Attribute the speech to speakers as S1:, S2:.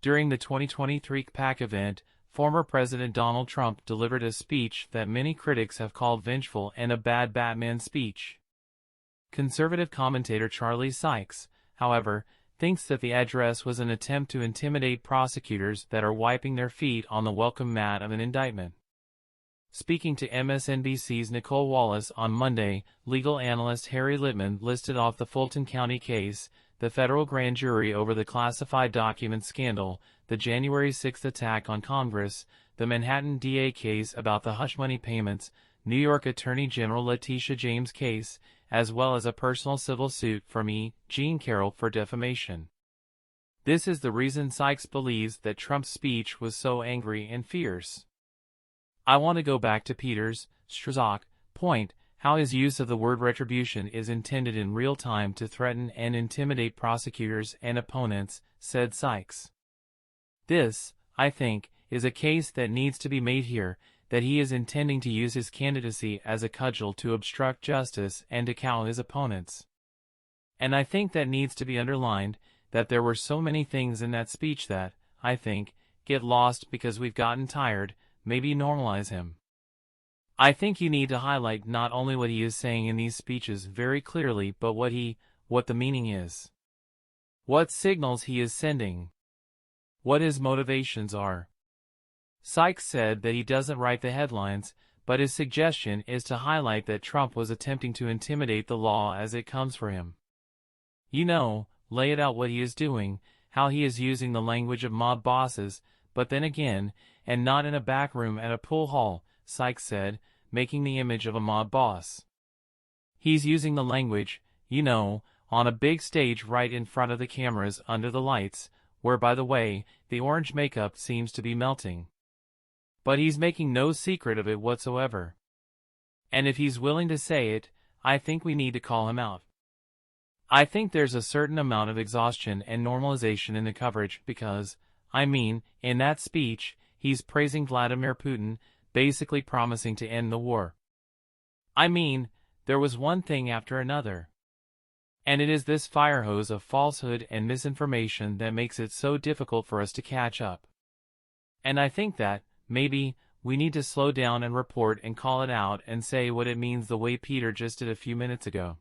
S1: During the 2023 CPAC event, former President Donald Trump delivered a speech that many critics have called vengeful and a bad Batman speech. Conservative commentator Charlie Sykes, however, thinks that the address was an attempt to intimidate prosecutors that are wiping their feet on the welcome mat of an indictment. Speaking to MSNBC's Nicolle Wallace on Monday, legal analyst Harry Litman listed off the Fulton County case, the federal grand jury over the classified documents scandal, the January 6 attack on Congress, the Manhattan DA case about the hush money payments, New York Attorney General Letitia James' case, as well as a personal civil suit from Carroll for defamation. This is the reason Sykes believes that Trump's speech was so angry and fierce. I want to go back to Peter's, Strzok's point, how his use of the word retribution is intended in real time to threaten and intimidate prosecutors and opponents, said Sykes. This, I think, is a case that needs to be made here, that he is intending to use his candidacy as a cudgel to obstruct justice and to cow his opponents. And I think that needs to be underlined, that there were so many things in that speech that, I think, get lost because we've gotten tired, maybe normalize him. I think you need to highlight not only what he is saying in these speeches very clearly but what the meaning is. What signals he is sending. What his motivations are. Sykes said that he doesn't write the headlines, but his suggestion is to highlight that Trump was attempting to intimidate the law as it comes for him. Lay it out what he is doing, how he is using the language of mob bosses, but then again, and not in a back room at a pool hall, Sykes said, making the image of a mob boss. He's using the language, on a big stage right in front of the cameras under the lights, where by the way, the orange makeup seems to be melting. But he's making no secret of it whatsoever. And if he's willing to say it, I think we need to call him out. I think there's a certain amount of exhaustion and normalization in the coverage because, in that speech, he's praising Vladimir Putin, basically promising to end the war. There was one thing after another. And it is this fire hose of falsehood and misinformation that makes it so difficult for us to catch up. And I think that, maybe, we need to slow down and report and call it out and say what it means the way Peter just did a few minutes ago.